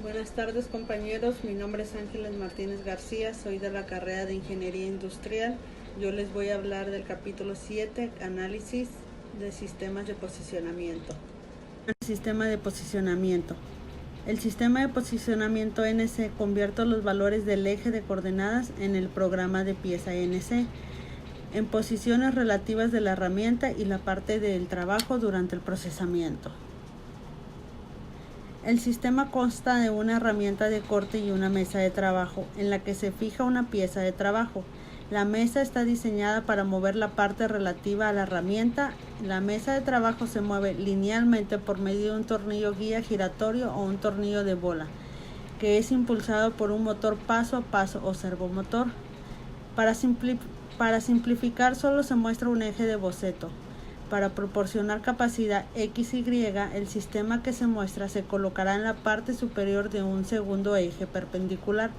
Buenas tardes compañeros, mi nombre es Ángeles Martínez García, soy de la carrera de Ingeniería Industrial. Yo les voy a hablar del capítulo 7, análisis de sistemas de posicionamiento. Sistema de posicionamiento. El sistema de posicionamiento NC convierte los valores del eje de coordenadas en el programa de pieza NC en posiciones relativas de la herramienta y la parte del trabajo durante el procesamiento. El sistema consta de una herramienta de corte y una mesa de trabajo en la que se fija una pieza de trabajo. La mesa está diseñada para mover la parte relativa a la herramienta. La mesa de trabajo se mueve linealmente por medio de un tornillo guía giratorio o un tornillo de bola, que es impulsado por un motor paso a paso o servomotor. Para simplificar, solo se muestra un eje de boceto. Para proporcionar capacidad XY, el sistema que se muestra se colocará en la parte superior de un segundo eje perpendicular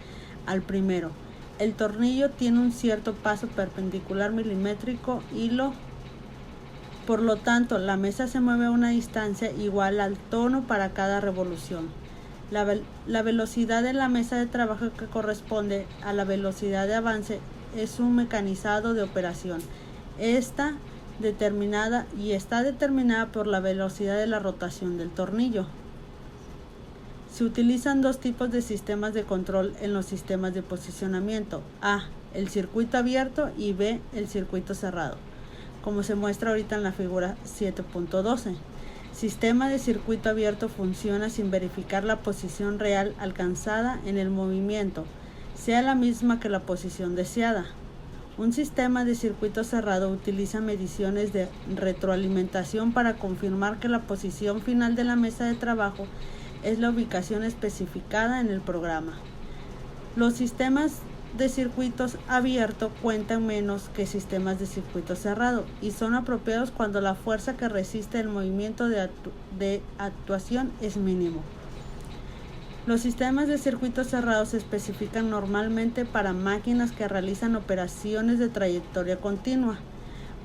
al primero. El tornillo tiene un cierto paso perpendicular milimétrico hilo. Por lo tanto, la mesa se mueve a una distancia igual al tono para cada revolución. La velocidad de la mesa de trabajo, que corresponde a la velocidad de avance, es un mecanizado de operación. Está determinada por la velocidad de la rotación del tornillo. Se utilizan dos tipos de sistemas de control en los sistemas de posicionamiento: A, el circuito abierto, y B, el circuito cerrado, como se muestra ahorita en la figura 7.12. Sistema de circuito abierto funciona sin verificar la posición real alcanzada en el movimiento, sea la misma que la posición deseada. Un sistema de circuito cerrado utiliza mediciones de retroalimentación para confirmar que la posición final de la mesa de trabajo es la ubicación especificada en el programa. Los sistemas de circuitos abiertos cuentan menos que sistemas de circuito cerrado y son apropiados cuando la fuerza que resiste el movimiento de actuación es mínimo. Los sistemas de circuitos cerrados se especifican normalmente para máquinas que realizan operaciones de trayectoria continua,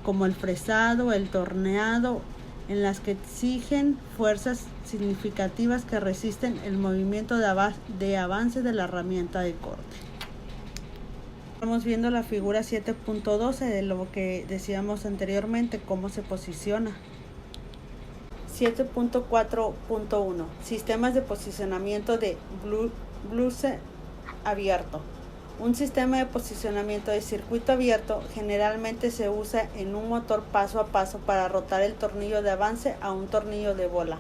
como el fresado, el torneado, en las que exigen fuerzas significativas que resisten el movimiento de avance de la herramienta de corte. Estamos viendo la figura 7.12 de lo que decíamos anteriormente, cómo se posiciona. 7.4.1 Sistemas de posicionamiento de blouse abierto. Un sistema de posicionamiento de circuito abierto generalmente se usa en un motor paso a paso para rotar el tornillo de avance a un tornillo de bola.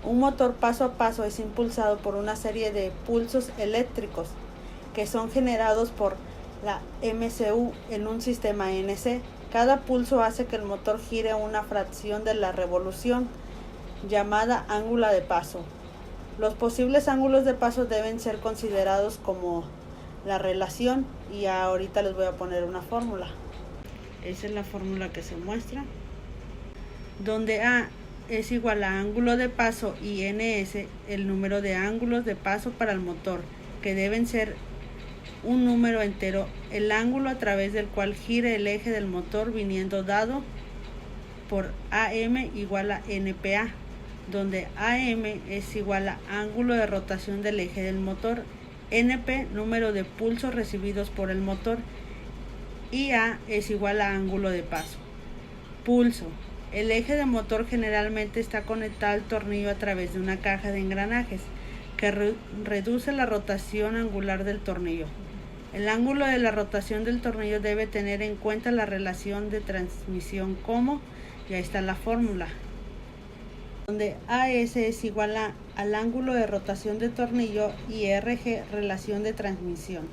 Un motor paso a paso es impulsado por una serie de pulsos eléctricos que son generados por la MCU en un sistema NC. Cada pulso hace que el motor gire una fracción de la revolución, llamada ángulo de paso. Los posibles ángulos de paso deben ser considerados como la relación, y ahorita les voy a poner una fórmula. Esa es la fórmula que se muestra, donde A es igual a ángulo de paso y NS el número de ángulos de paso para el motor, que deben ser un número entero, el ángulo a través del cual gire el eje del motor, viniendo dado por AM igual a NPA, donde AM es igual a ángulo de rotación del eje del motor, NP número de pulsos recibidos por el motor, y A es igual a ángulo de paso. Pulso. El eje del motor generalmente está conectado al tornillo a través de una caja de engranajes que reduce la rotación angular del tornillo. El ángulo de la rotación del tornillo debe tener en cuenta la relación de transmisión como, y ahí está la fórmula, donde AS es igual al ángulo de rotación del tornillo y RG relación de transmisión,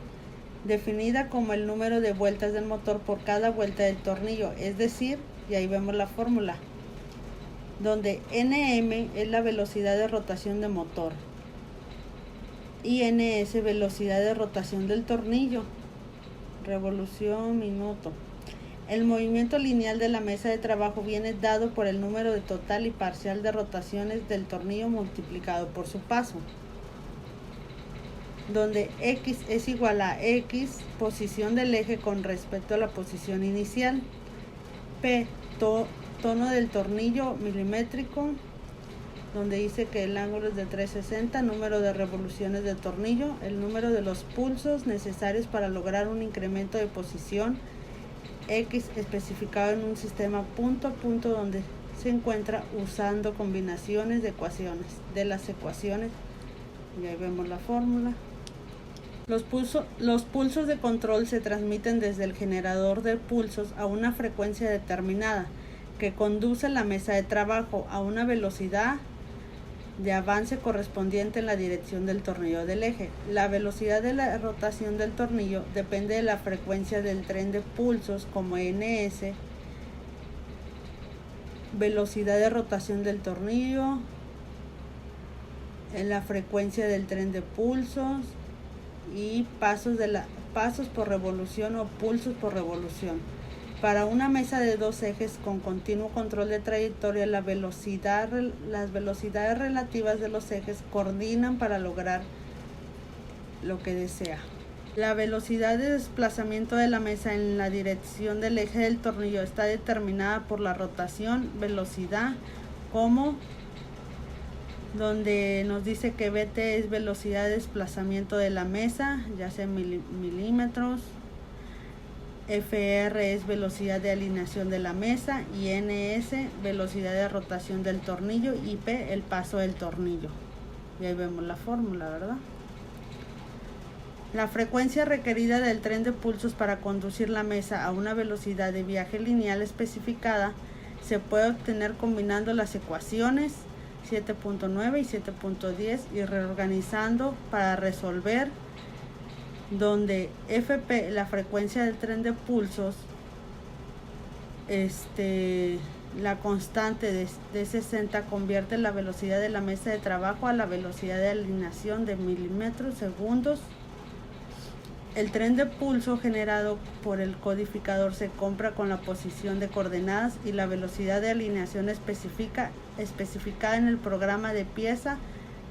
definida como el número de vueltas del motor por cada vuelta del tornillo, es decir, y ahí vemos la fórmula, donde NM es la velocidad de rotación del motor y NS velocidad de rotación del tornillo, revolución minuto. El movimiento lineal de la mesa de trabajo viene dado por el número de total y parcial de rotaciones del tornillo multiplicado por su paso, donde X es igual a X, posición del eje con respecto a la posición inicial, P, tono del tornillo milimétrico, donde dice que el ángulo es de 360, número de revoluciones del tornillo, el número de los pulsos necesarios para lograr un incremento de posición X especificado en un sistema punto a punto donde se encuentra usando combinaciones de ecuaciones, y ahí vemos la fórmula. Los pulsos de control se transmiten desde el generador de pulsos a una frecuencia determinada que conduce la mesa de trabajo a una velocidad de avance correspondiente en la dirección del tornillo del eje. La velocidad de la rotación del tornillo depende de la frecuencia del tren de pulsos como ns, velocidad de rotación del tornillo, en la frecuencia del tren de pulsos y pasos por revolución o pulsos por revolución. Para una mesa de dos ejes con continuo control de trayectoria, las velocidades relativas de los ejes coordinan para lograr lo que desea. La velocidad de desplazamiento de la mesa en la dirección del eje del tornillo está determinada por la rotación, velocidad, como donde nos dice que Bt es velocidad de desplazamiento de la mesa, ya sea en milímetros. FR es velocidad de alineación de la mesa y NS velocidad de rotación del tornillo y P el paso del tornillo. Y ahí vemos la fórmula, ¿verdad? La frecuencia requerida del tren de pulsos para conducir la mesa a una velocidad de viaje lineal especificada se puede obtener combinando las ecuaciones 7.9 y 7.10 y reorganizando para resolver, donde FP, la frecuencia del tren de pulsos, la constante de 60 convierte la velocidad de la mesa de trabajo a la velocidad de alineación de milímetros segundos. El tren de pulso generado por el codificador se compra con la posición de coordenadas y la velocidad de alineación especificada en el programa de pieza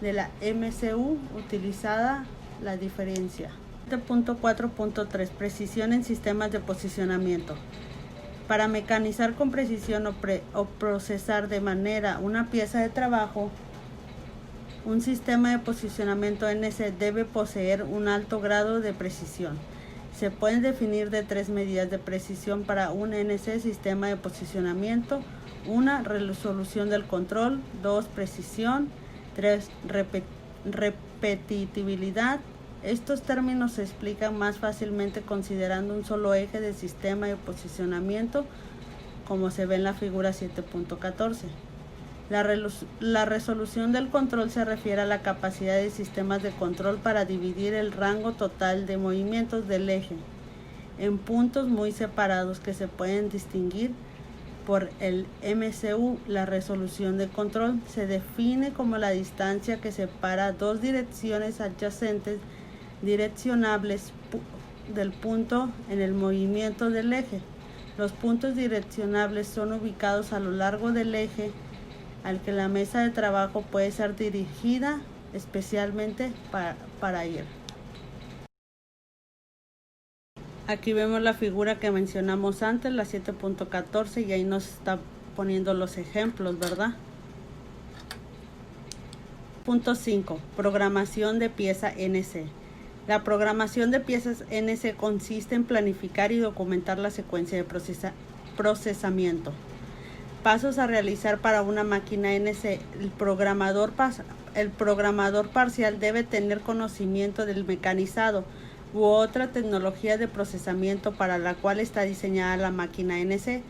de la MCU utilizada la diferencia. 7.4.3 Precisión en sistemas de posicionamiento. Para mecanizar con precisión o procesar de manera una pieza de trabajo, un sistema de posicionamiento NC debe poseer un alto grado de precisión. Se pueden definir de tres medidas de precisión para un NC sistema de posicionamiento: 1. Resolución del control, 2. Precisión, 3. Repetitividad. Estos términos se explican más fácilmente considerando un solo eje de sistema de posicionamiento, como se ve en la figura 7.14. La resolución del control se refiere a la capacidad de sistemas de control para dividir el rango total de movimientos del eje en puntos muy separados que se pueden distinguir por el MCU. La resolución de control se define como la distancia que separa dos direcciones adyacentes direccionables del punto en el movimiento del eje. Los puntos direccionables son ubicados a lo largo del eje al que la mesa de trabajo puede ser dirigida especialmente para ir. Aquí vemos la figura que mencionamos antes, la 7.14, y ahí nos está poniendo los ejemplos, ¿verdad? Punto 5. Programación de pieza NC. La programación de piezas NC consiste en planificar y documentar la secuencia de procesamiento. Pasos a realizar para una máquina NC. El programador parcial debe tener conocimiento del mecanizado u otra tecnología de procesamiento para la cual está diseñada la máquina NC,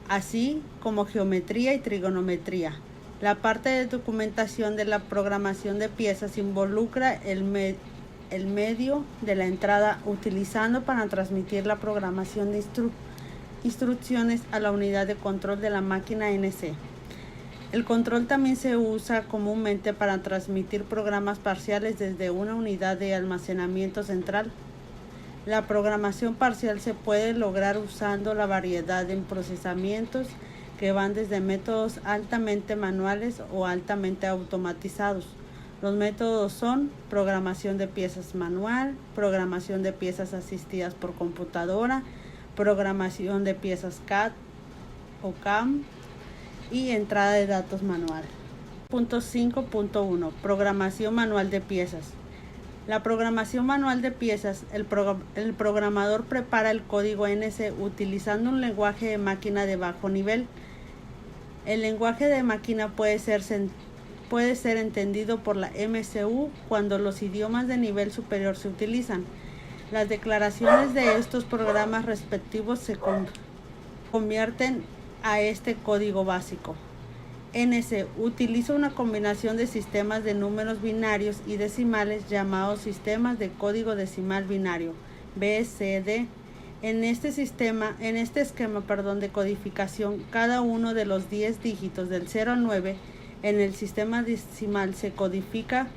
así como geometría y trigonometría. La parte de documentación de la programación de piezas involucra el medio de la entrada utilizando para transmitir la programación de instrucciones a la unidad de control de la máquina NC. El control también se usa comúnmente para transmitir programas parciales desde una unidad de almacenamiento central. La programación parcial se puede lograr usando la variedad de procesamientos que van desde métodos altamente manuales o altamente automatizados. Los métodos son programación de piezas manual, programación de piezas asistidas por computadora, programación de piezas CAD o CAM y entrada de datos manual. 7.5.1 Programación manual de piezas. La programación manual de piezas, el programador prepara el código NC utilizando un lenguaje de máquina de bajo nivel. El lenguaje de máquina puede ser entendido por la MCU cuando los idiomas de nivel superior se utilizan. Las declaraciones de estos programas respectivos se convierten a este código básico. NC utiliza una combinación de sistemas de números binarios y decimales llamados sistemas de código decimal binario, BCD. En este esquema de codificación, cada uno de los 10 dígitos del 0 al 9 en el sistema decimal se codifica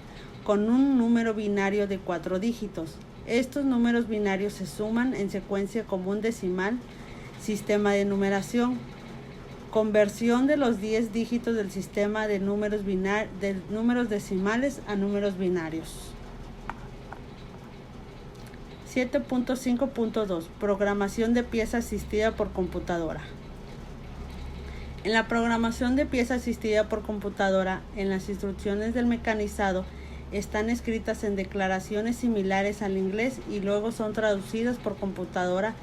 con un número binario de 4 dígitos. Estos números binarios se suman en secuencia como un decimal. Sistema de numeración. Conversión de los 10 dígitos del sistema de números decimales a números binarios. 7.5.2 Programación de pieza asistida por computadora. En la programación de pieza asistida por computadora, en las instrucciones del mecanizado están escritas en declaraciones similares al inglés y luego son traducidas por computadora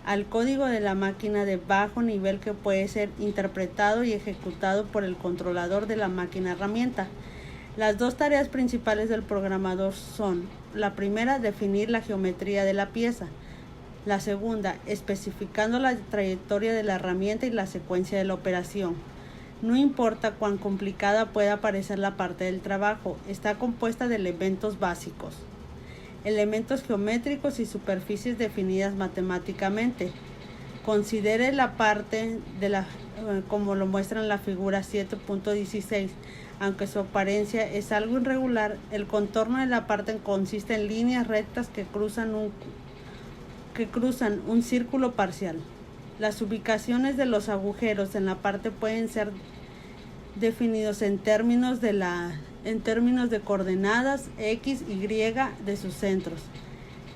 al código de la máquina de bajo nivel que puede ser interpretado y ejecutado por el controlador de la máquina herramienta. Las dos tareas principales del programador son: la primera, definir la geometría de la pieza; la segunda, especificando la trayectoria de la herramienta y la secuencia de la operación. No importa cuán complicada pueda parecer la parte del trabajo, está compuesta de elementos básicos, elementos geométricos y superficies definidas matemáticamente. Considere la parte como lo muestra en la figura 7.16. Aunque su apariencia es algo irregular, el contorno de la parte consiste en líneas rectas que cruzan un círculo parcial. Las ubicaciones de los agujeros en la parte pueden ser definidos en términos de coordenadas X y Y de sus centros.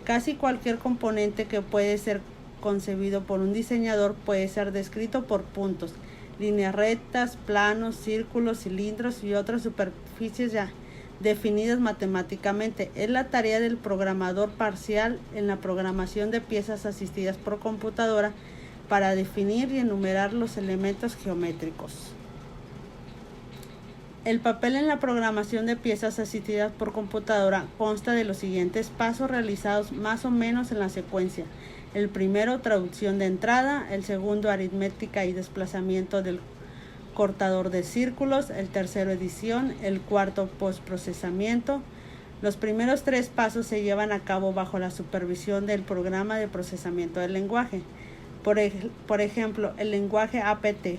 Casi cualquier componente que puede ser concebido por un diseñador puede ser descrito por puntos, líneas rectas, planos, círculos, cilindros y otras superficies ya definidas matemáticamente. Es la tarea del programador parcial en la programación de piezas asistidas por computadora para definir y enumerar los elementos geométricos. El papel en la programación de piezas asistidas por computadora consta de los siguientes pasos realizados más o menos en la secuencia. El primero, traducción de entrada; el segundo, aritmética y desplazamiento del cortador de círculos; el tercero, edición; el cuarto, postprocesamiento. Los primeros 3 pasos se llevan a cabo bajo la supervisión del programa de procesamiento del lenguaje. Por ejemplo, el lenguaje APT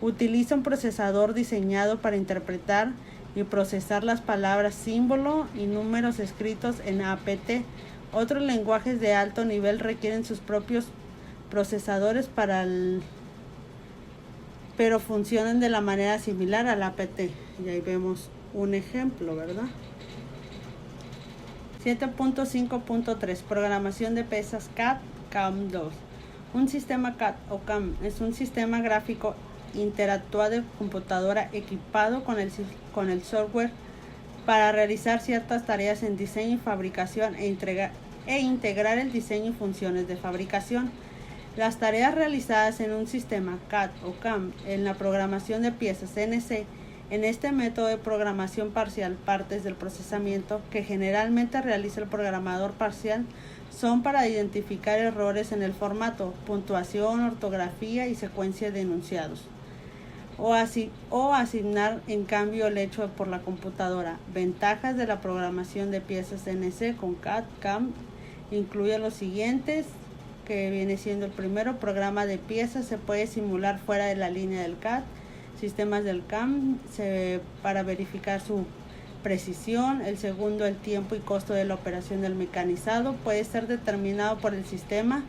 utiliza un procesador diseñado para interpretar y procesar las palabras símbolo y números escritos en APT. Otros lenguajes de alto nivel requieren sus propios procesadores pero funcionan de la manera similar al APT. Y ahí vemos un ejemplo, ¿verdad? 7.5.3 Programación de piezas CAD CAM2. Un sistema CAD o CAM es un sistema gráfico interactuado de computadora equipado con el software para realizar ciertas tareas en diseño y fabricación e integrar el diseño y funciones de fabricación. Las tareas realizadas en un sistema CAD o CAM en la programación de piezas NC, en este método de programación parcial, partes del procesamiento que generalmente realiza el programador parcial son para identificar errores en el formato, puntuación, ortografía y secuencia de enunciados, o asignar en cambio el hecho por la computadora. Ventajas de la programación de piezas NC con CAD CAM incluye los siguientes, que viene siendo el primero: programa de piezas se puede simular fuera de la línea del CAD. Sistemas del CAM para verificar su precisión. El segundo, el tiempo y costo de la operación del mecanizado puede ser determinado por el sistema.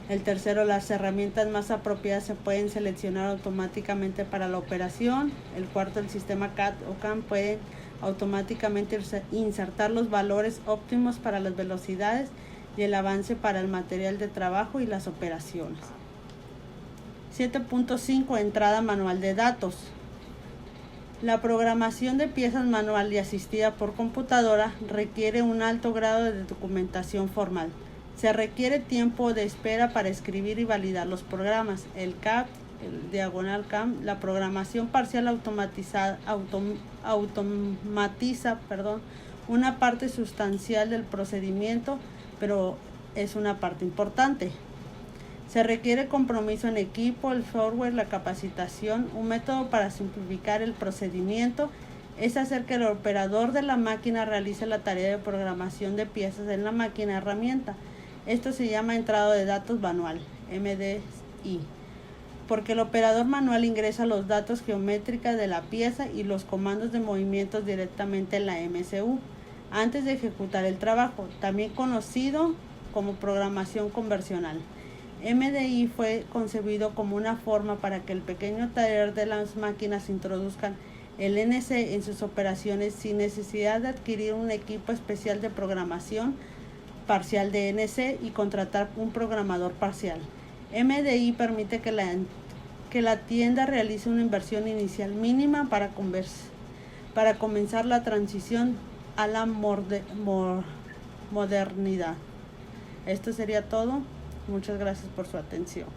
El tercero, las herramientas más apropiadas se pueden seleccionar automáticamente para la operación. El cuarto, el sistema CAD o CAM puede automáticamente insertar los valores óptimos para las velocidades y el avance para el material de trabajo y las operaciones. 7.5 Entrada manual de datos. La programación de piezas manual y asistida por computadora requiere un alto grado de documentación formal. Se requiere tiempo de espera para escribir y validar los programas. El CAD, el diagonal CAM, la programación parcial automatiza una parte sustancial del procedimiento, pero es una parte importante. Se requiere compromiso en equipo, el software, la capacitación. Un método para simplificar el procedimiento es hacer que el operador de la máquina realice la tarea de programación de piezas en la máquina herramienta. Esto se llama entrado de datos manual, MDI, porque el operador manual ingresa los datos geométricos de la pieza y los comandos de movimientos directamente en la MCU antes de ejecutar el trabajo, también conocido como programación convencional. MDI fue concebido como una forma para que el pequeño taller de las máquinas introduzcan el NC en sus operaciones sin necesidad de adquirir un equipo especial de programación parcial de NC y contratar un programador parcial. MDI permite que la tienda realice una inversión inicial mínima para comenzar la transición a la modernidad. Esto sería todo. Muchas gracias por su atención.